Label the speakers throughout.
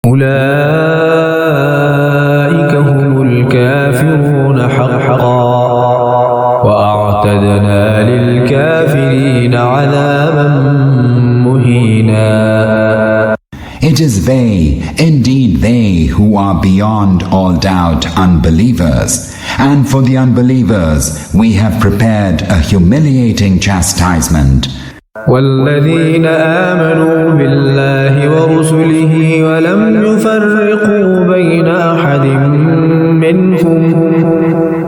Speaker 1: أولئك هم الكافرون حقا وأعتدنا للكافرين عذابا مهينا.
Speaker 2: It is they, indeed they, who are beyond all doubt unbelievers. And for the unbelievers we have prepared a humiliating chastisement.
Speaker 1: والذين آمنوا بالله ورسله ولم يفرقوا بين أحد منهم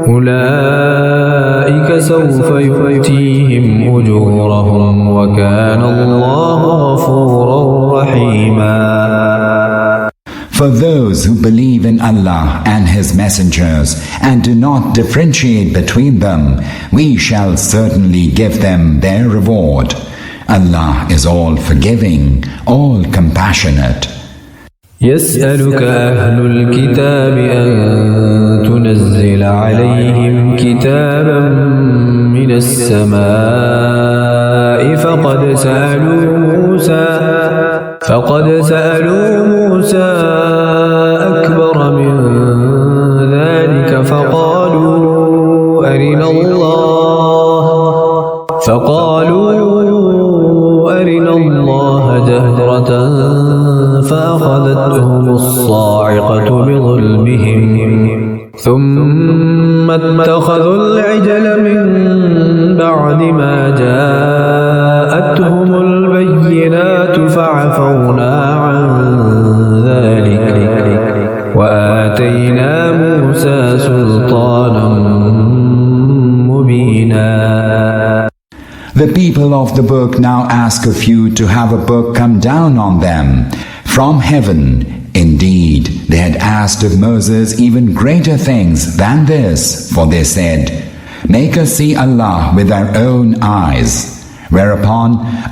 Speaker 1: أولئك سوف يؤتيهم أجورهم وكان الله غفورا رحيما.
Speaker 2: For those who believe in Allah and His messengers and do not differentiate between them, we shall certainly give them their reward. Allah is all forgiving, all compassionate.
Speaker 1: يسألك أهل الكتاب أن تنزل عليهم كتابا من السماء فقد سألوا موسى أكبر من ذلك فقالوا أرنا الله جهرة فأخذتهم الصاعقة بظلمهم ثم اتخذوا العجل من بعد ما جاءتهم البينات فعفونا عن ذلك وآتينا موسى سلطانا مبينا.
Speaker 2: The people of the book now ask of you to have a book come down on them from heaven. Indeed, they had asked of Moses even greater things than this, for they said, "Make us see Allah with our own eyes." Whereupon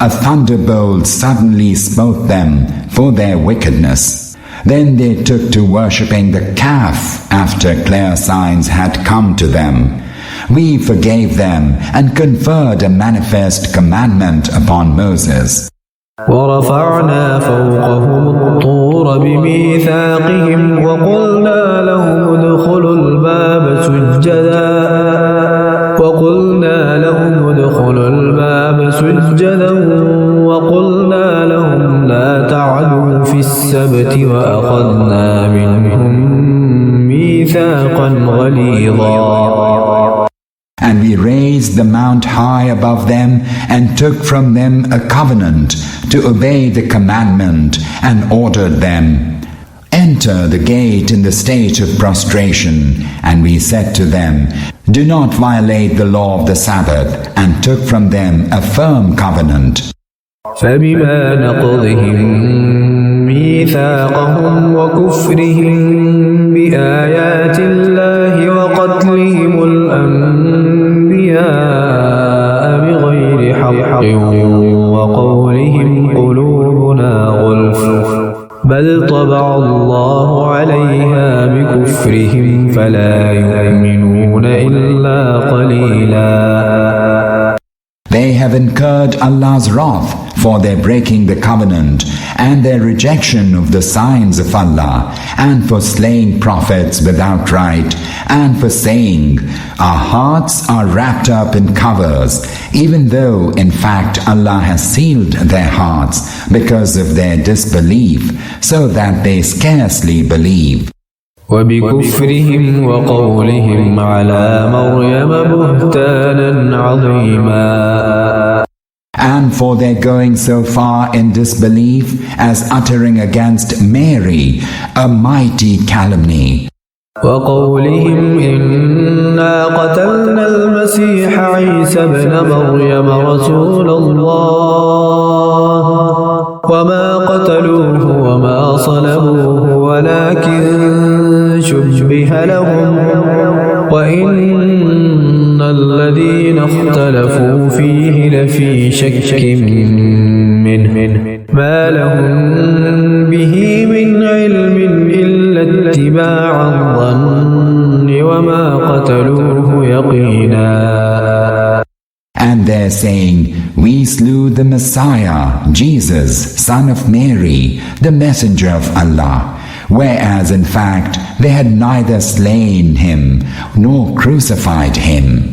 Speaker 2: a thunderbolt suddenly smote them for their wickedness. Then they took to worshipping the calf after clear signs had come to them. We forgave them and conferred a manifest commandment upon Moses.
Speaker 1: ورفعنا فوقهم الطور بميثاقهم وقلنا لهم ادخلوا الباب سجدا وقلنا لهم لا تعدوا في السبت وأخذنا منهم ميثاقا غليظا.
Speaker 2: And we raised the mount high above them and took from them a covenant to obey the commandment and ordered them, "Enter the gate in the state of prostration." And we said to them, "Do not violate the law of the Sabbath," and took from them a firm covenant.
Speaker 1: فبما نقضهم ميثاقهم وكفرهم بآيات الله وقتلهم الأنبياء بغير حق وقولهم قلوبنا غلف بل طبع الله عليها بكفرهم فلا يؤمنون إلا قليلا.
Speaker 2: They have incurred Allah's wrath for their breaking the covenant and their rejection of the signs of Allah, and for slaying prophets without right, and for saying, "Our hearts are wrapped up in covers," even though in fact Allah has sealed their hearts because of their disbelief, so that they scarcely believe.
Speaker 1: وبكفرهم وقولهم على مريم بهتانا عظيما.
Speaker 2: And for their going so far in disbelief as uttering against Mary a mighty calumny.
Speaker 1: وقولهم إنا قتلنا المسيح عيسى ابن مريم رسول الله وما قتلوه وما صلبوه ولكن شبه لهم وإن الذين اختلفوا فيه لفي شك منه ما لهم به من علم إلا اتباع الظن وما قتلوه يقينا.
Speaker 2: And they're saying, "We slew the Messiah, Jesus, son of Mary, the messenger of Allah, whereas in fact they had neither slain him nor crucified him.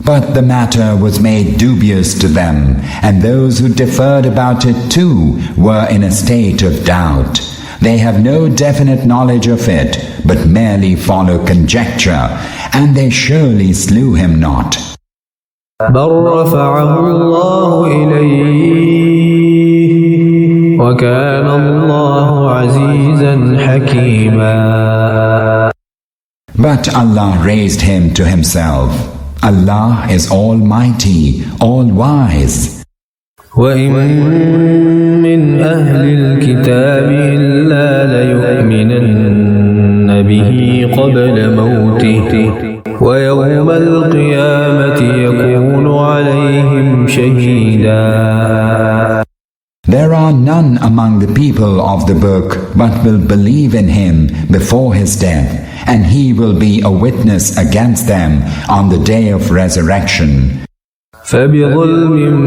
Speaker 2: But the matter was made dubious to them, and those who differed about it too were in a state of doubt. They have no definite knowledge of it, but merely follow conjecture, and they surely slew him not.
Speaker 1: بل رفعه الله إليه وكان الله عزيزا حكيما.
Speaker 2: But Allah raised him to himself. Allah is almighty, all-wise.
Speaker 1: وَإِن مِّنْ أَهْلِ الْكِتَابِ إِلَّا لَيُؤْمِنَنَّ بِهِ قَبْلَ مَوْتِهِ وَيَوْمَ الْقِيَامَةِ يَكُونُ عَلَيْهِمْ شَهِيدًا.
Speaker 2: There are none among the people of the book but will believe in him before his death, and he will be a witness against them on the day of resurrection.
Speaker 1: فبظلم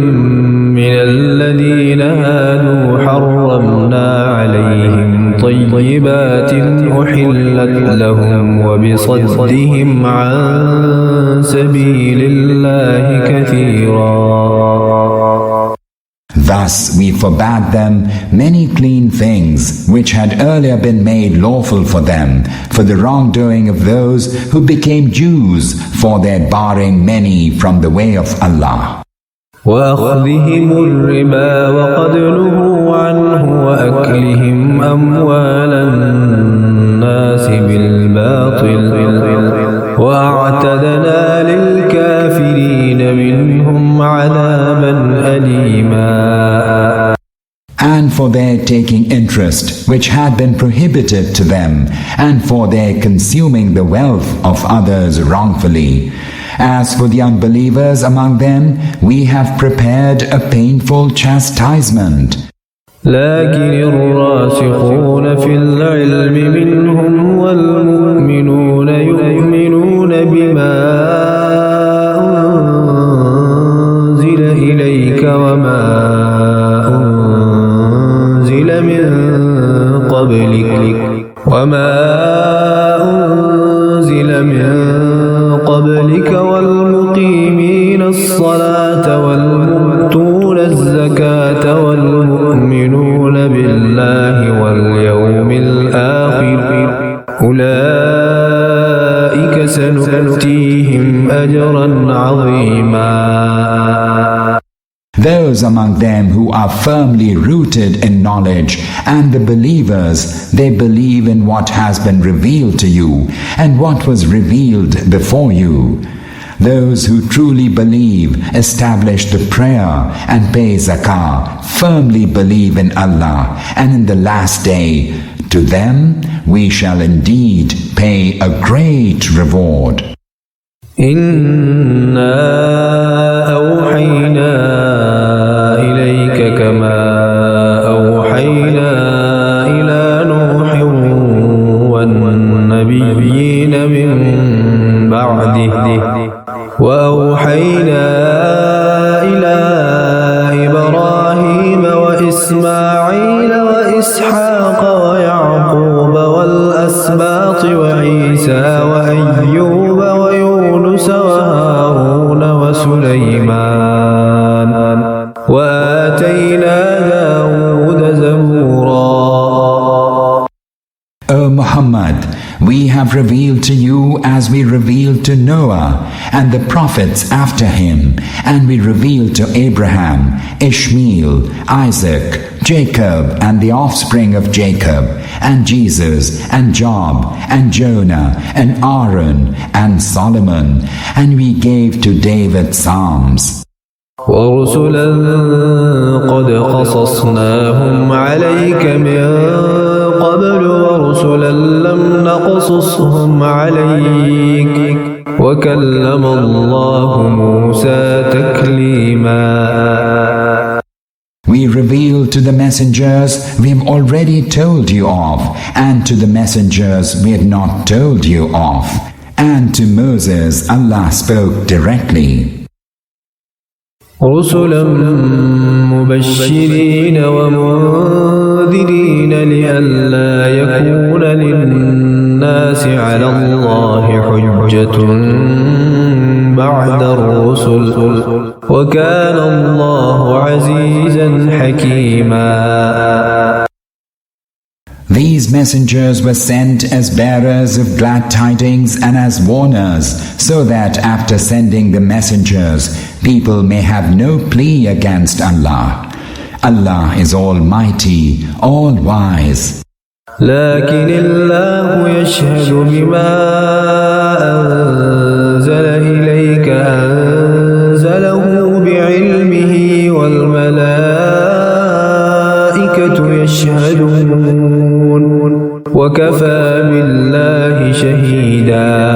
Speaker 1: من الذين هادوا حرمنا عليهم طيبات أحلت لهم وبصدهم عن سبيل الله كثيرا.
Speaker 2: Thus we forbade them many clean things which had earlier been made lawful for them, for the wrongdoing of those who became Jews, for their barring many from the way of Allah.
Speaker 1: وأخذهم الربا وقد نهوا عنه وأكلهم أموال الناس بالباطل وأعتدنا للكافرين منهم عذابا أليما.
Speaker 2: And for their taking interest which had been prohibited to them, and for their consuming the wealth of others wrongfully. As for the unbelievers among them, we have prepared a painful chastisement.
Speaker 1: لكن الراسخون في العلم منهم والمؤمنون يؤمنون بما أنزل إليك وما أنزل من قبلك والمقيمين الصلاة والمؤتون الزكاة والمؤمنون بالله واليوم الآخر أولئك سنؤتيهم أجرا عظيما.
Speaker 2: Those among them who are firmly rooted in knowledge, and the believers, they believe in what has been revealed to you and what was revealed before you. Those who truly believe, establish the prayer and pay zakah, firmly believe in Allah and in the last day. To them we shall indeed pay a great reward.
Speaker 1: إنا أوحينا إليك كما أوحينا إلى نوح والنبيين من بعده وأوحينا إلى إبراهيم وإسماعيل وإسحاق ويعقوب والأسباط وعيسى وأيوب ويونس وهارون وسليمان وآتينا داود زبورا.
Speaker 2: O Muhammad, we have revealed to you as we revealed to Noah and the prophets after him, and we revealed to Abraham, Ishmael, Isaac, Jacob and the offspring of Jacob, and Jesus and Job and Jonah and Aaron and Solomon, and we gave to David psalms.
Speaker 1: ورسلا قد قصصناهم عليك من قبل ورسلا لم نقصصهم عليك وكلم الله موسى تكليما.
Speaker 2: We revealed to the messengers we have already told you of, and to the messengers we had not told you of. And to Moses Allah spoke directly.
Speaker 1: رسلا مبشرين ومنذرين لئلا يكون حجة بعد الرسل وكان الله عزيزا حكيما.
Speaker 2: These messengers were sent as bearers of glad tidings and as warners, so that after sending the messengers, people may have no plea against Allah. Allah is almighty, all-wise.
Speaker 1: لكن الله يشهد بما أنزل إليك أنزله بعلمه والملائكة يشهدون وكفى بالله شهيدا.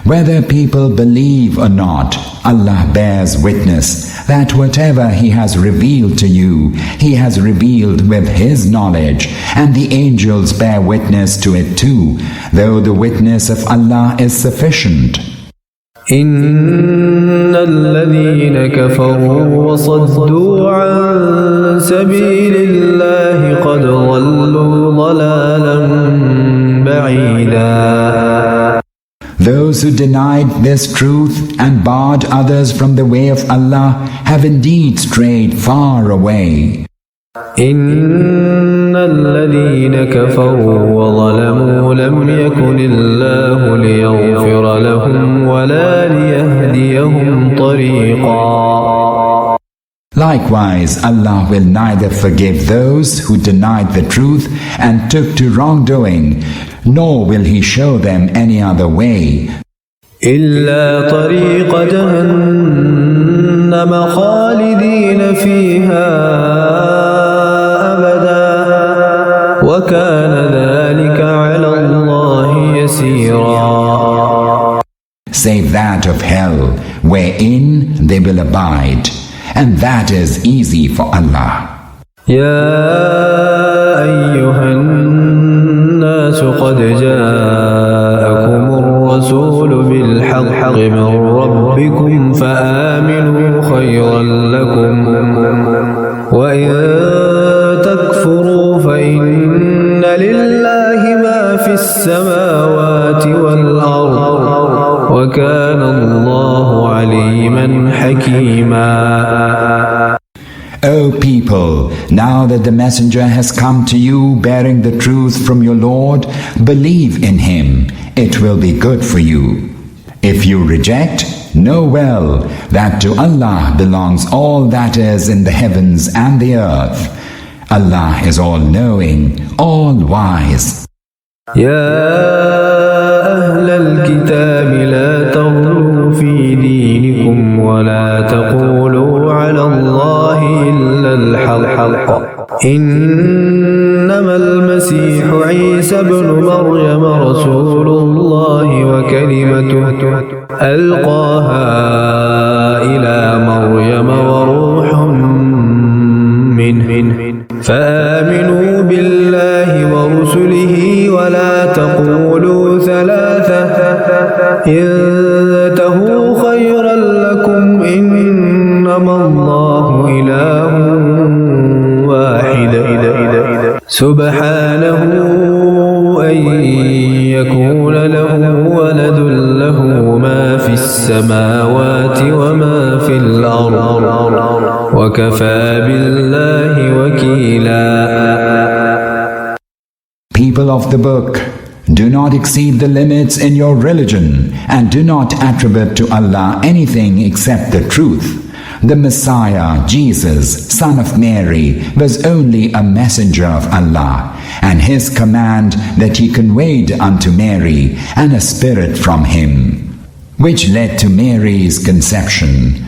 Speaker 2: Whether people believe or not, Allah bears witness that whatever He has revealed to you, He has revealed with His knowledge, and the angels bear witness to it too, though the witness of Allah is sufficient.
Speaker 1: إن الذين كفروا وصدوا عن سبيل الله قد ضلوا ضلالا بعيدا.
Speaker 2: Those who denied this truth and barred others from the way of Allah have indeed strayed far away.
Speaker 1: إن الذين كفروا وظلموا لم يكن الله ليغفر لهم ولا ليهديهم طريقا.
Speaker 2: Likewise, Allah will neither forgive those who denied the truth and took to wrongdoing, nor will He show them any other way.
Speaker 1: إلا طريق جهنم خالدين فيها وكان ذلك على الله يسيرا.
Speaker 2: Save that of hell, wherein they will abide, and that is easy for Allah.
Speaker 1: يا أيها الناس قد جاءكم الرسول بالحق من ربكم فآمنوا خيرا لكم وإن تكفروا فإن لله ما في السماوات والأرض وكان الله عليما حكيما.
Speaker 2: O people, now that the messenger has come to you bearing the truth from your Lord, believe in him. It will be good for you. If you reject, know well that to Allah belongs all that is in the heavens and the earth. Allah is all-knowing, all-wise.
Speaker 1: يا أهل الكتاب لا تغلوا في دينكم ولا تقولوا على الله إلا الحق إنما المسيح عيسى ابن مريم رسول الله وكلمته ألقاها إلى مريم وروح منه فآمنوا بالله ورسله ولا تقولوا ثلاثة انتهوا خيرا لكم إنما الله إله واحد سبحانه أن يكون له ولد له ما في السماوات وما في الأرض وكفى بالله وكيلا.
Speaker 2: People of the book, do not exceed the limits in your religion and do not attribute to Allah anything except the truth. The Messiah, Jesus, son of Mary, was only a messenger of Allah, and his command that he conveyed unto Mary and a spirit from him, which led to Mary's conception.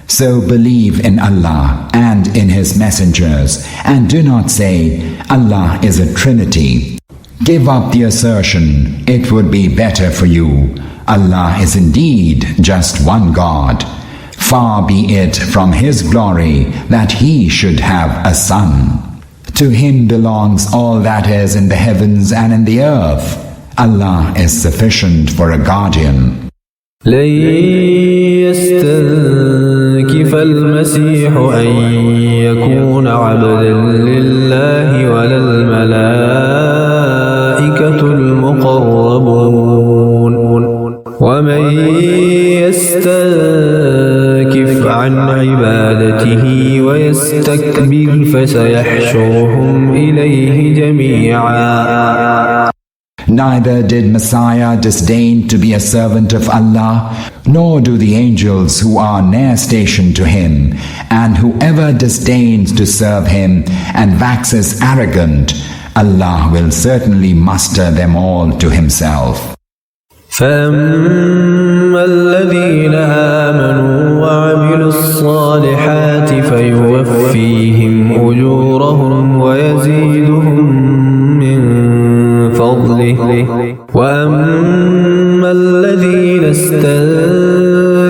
Speaker 2: So believe in Allah and in his messengers, and do not say, Allah is a trinity. Give up the assertion, it would be better for you. Allah is indeed just one God. Far be it from His glory that He should have a son. To Him belongs all that is in the heavens and in the earth. Allah is sufficient for a guardian.
Speaker 1: لن يستنكف المسيح أن يكون عبدا لله ولا الملائكة المقربون يستكبر فسيحشرهم إليه جميعا.
Speaker 2: Neither did Messiah disdain to be a servant of Allah, nor do the angels who are near stationed to him, and whoever disdains to serve him and waxes arrogant, Allah will certainly muster them all to himself.
Speaker 1: فأما الذين آمنوا وعملوا الصالحات فيوفيهم أجورهم ويزيدهم من فضله وأما الذين استنكفوا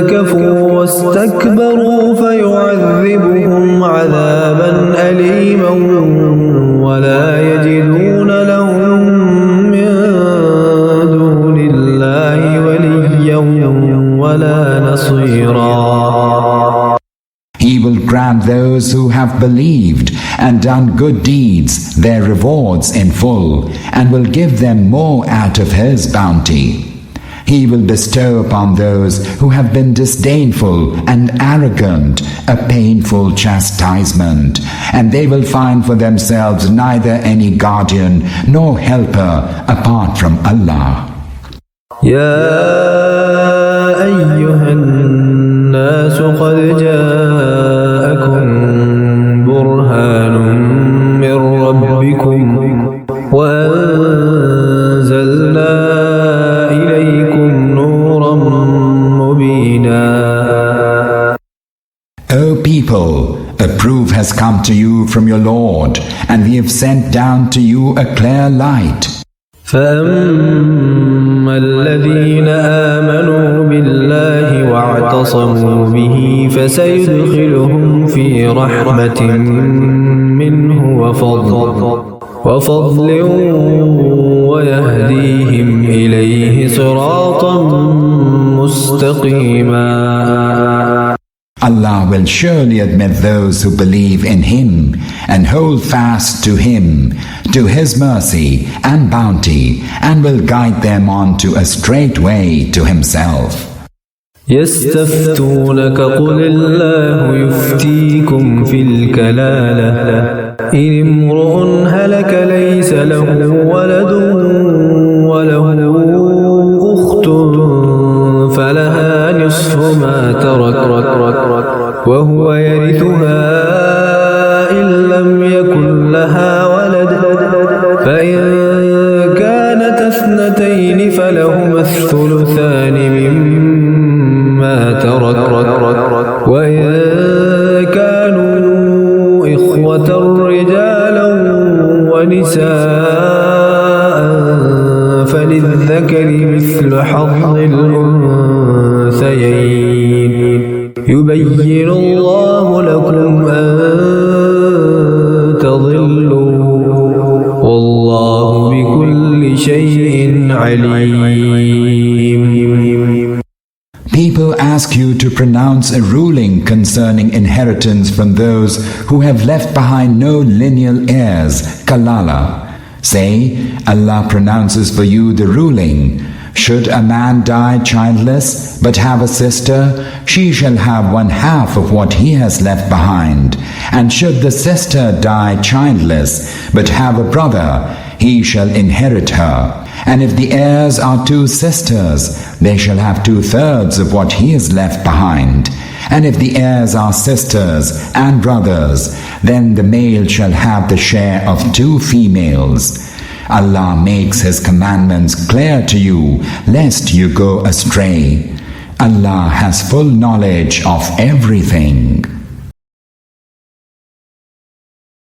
Speaker 1: واستكبروا فيعذبهم عذابا أليما ولا يجدون لهم من دون الله وليا ولا نصيرا.
Speaker 2: He will grant those who have believed and done good deeds their rewards in full, and will give them more out of His bounty. He will bestow upon those who have been disdainful and arrogant a painful chastisement, and they will find for themselves neither any guardian nor helper apart from Allah.
Speaker 1: يا أيها الناس قد جاءكم برهان من ربكم وأنزلنا إليكم نورا مبينا.
Speaker 2: O people, a proof has come to you from your Lord, and we have sent down to you a clear light.
Speaker 1: فأما الذين آمنوا بالله واعتصموا به فسيدخلهم في رحمة منه وفضل ويهديهم إليه صراطا مستقيما.
Speaker 2: Allah will surely admit those who believe in Him and hold fast to Him, to His mercy and bounty, and will guide them on to a straight way to Himself.
Speaker 1: يستفتونك قل الله يفتيكم في الكلالة إن امرؤ هلك ليس له ولد وله أخت فلها نصف ما ترك وهو يرثها إن لم يكن لها ولد فإن كانت اثنتين فلهما الثلثان مما ترك وإن كانوا إخوة رجالا ونساء فللذكر مثل حظ الأنثيين يبين الله لكم أن تضلوا والله بكل شيء عليم.
Speaker 2: People ask you to pronounce a ruling concerning inheritance from those who have left behind no lineal heirs, kalala. Say, Allah pronounces for you the ruling. Should a man die childless but have a sister, she shall have 1/2 of what he has left behind. And should the sister die childless but have a brother, he shall inherit her. And if the heirs are 2 sisters, they shall have 2/3 of what he has left behind. And if the heirs are sisters and brothers, then the male shall have the share of 2 females. Allah makes His commandments clear to you, lest you go astray. Allah has full knowledge of everything.